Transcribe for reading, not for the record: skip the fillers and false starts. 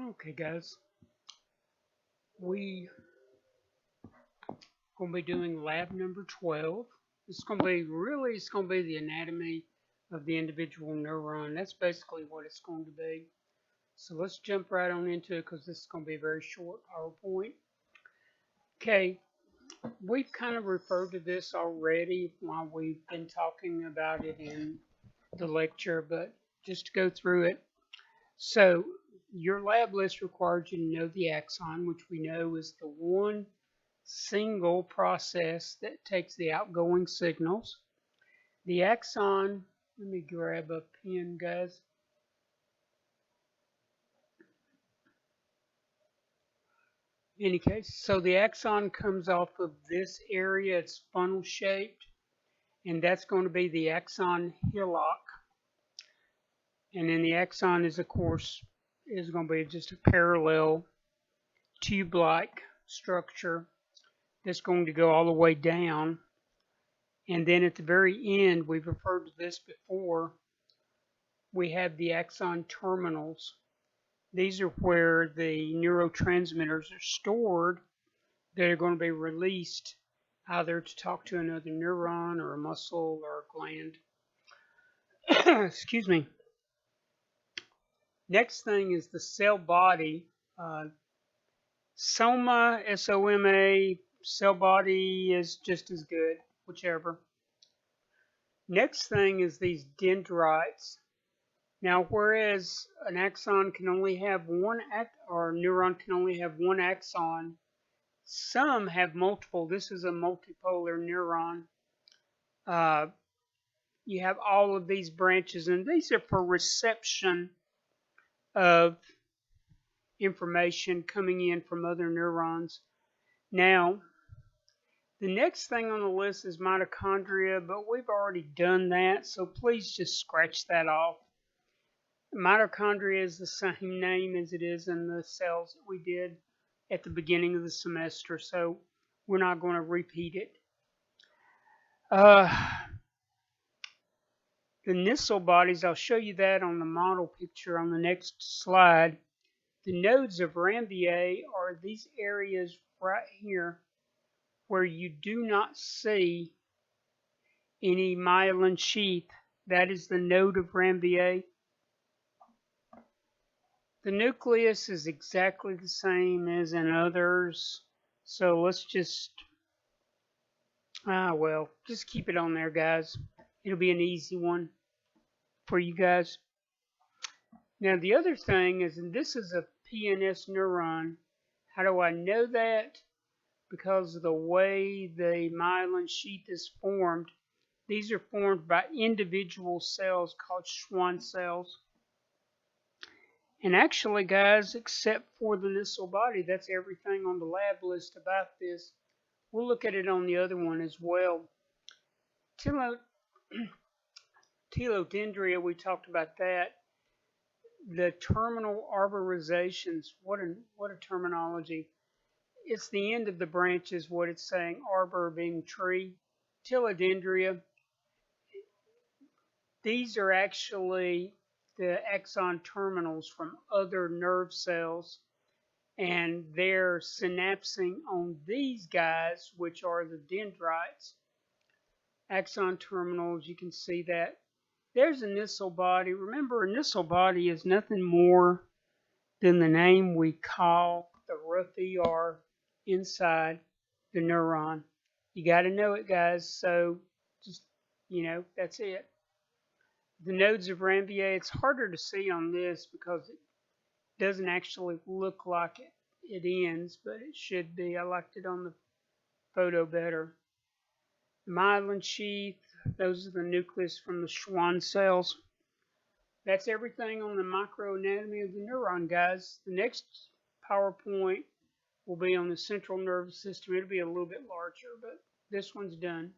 Okay, guys, we gonna be doing lab number 12. It's gonna be the anatomy of the individual neuron. That's basically what it's going to be. So let's jump right on into it because this is gonna be a very short PowerPoint. Okay, we've kind of referred to this already while we've been talking about it in the lecture, but just to go through it. So your lab list requires you to know the axon, which we know is the one single process that takes the outgoing signals. The axon, let me grab a pen, guys. In any case, so the axon comes off of this area, it's funnel shaped, and that's going to be the axon hillock. And then the axon is, of course, is going to be just a parallel tube-like structure that's going to go all the way down. And then at the very end, we've referred to this before, we have the axon terminals. These are where the neurotransmitters are stored that are going to be released either to talk to another neuron or a muscle or a gland. Excuse me. Next thing is the cell body. Soma, S-O-M-A, cell body is just as good, whichever. Next thing is these dendrites. Now, whereas an axon can only have one or a neuron can only have one axon, some have multiple. This is a multipolar neuron. You have all of these branches, and these are for reception of information coming in from other neurons. Now, the next thing on the list is mitochondria, but we've already done that, so please just scratch that off. Mitochondria is the same name as it is in the cells that we did at the beginning of the semester, so we're not going to repeat it. The Nissl bodies, I'll show you that on the model picture on the next slide. The nodes of Ranvier are these areas right here where you do not see any myelin sheath. That is the node of Ranvier. The nucleus is exactly the same as in others, so let's just, just keep it on there, guys. It'll be an easy one for you guys. Now, the other thing is, and this is a PNS neuron. How do I know that? Because of the way the myelin sheath is formed. These are formed by individual cells called Schwann cells. And actually, guys, except for the Nissl body, that's everything on the lab list about this. We'll look at it on the other one as well. Telodendria, we talked about that. The terminal arborizations, what a terminology. It's the end of the branch is what it's saying, arbor being tree. Telodendria, these are actually the axon terminals from other nerve cells, and they're synapsing on these guys, which are the dendrites. Axon terminals, you can see that. There's a Nissl body. Remember, a Nissl body is nothing more than the name we call the rough ER inside the neuron. You got to know it, guys, so just, that's it. The nodes of Ranvier, it's harder to see on this because it doesn't actually look like it ends, but it should be. I liked it on the photo better. The myelin sheath, those are the nucleus from the Schwann cells. That's everything on the microanatomy of the neuron, guys. The next PowerPoint will be on the central nervous system. It'll be a little bit larger, but this one's done.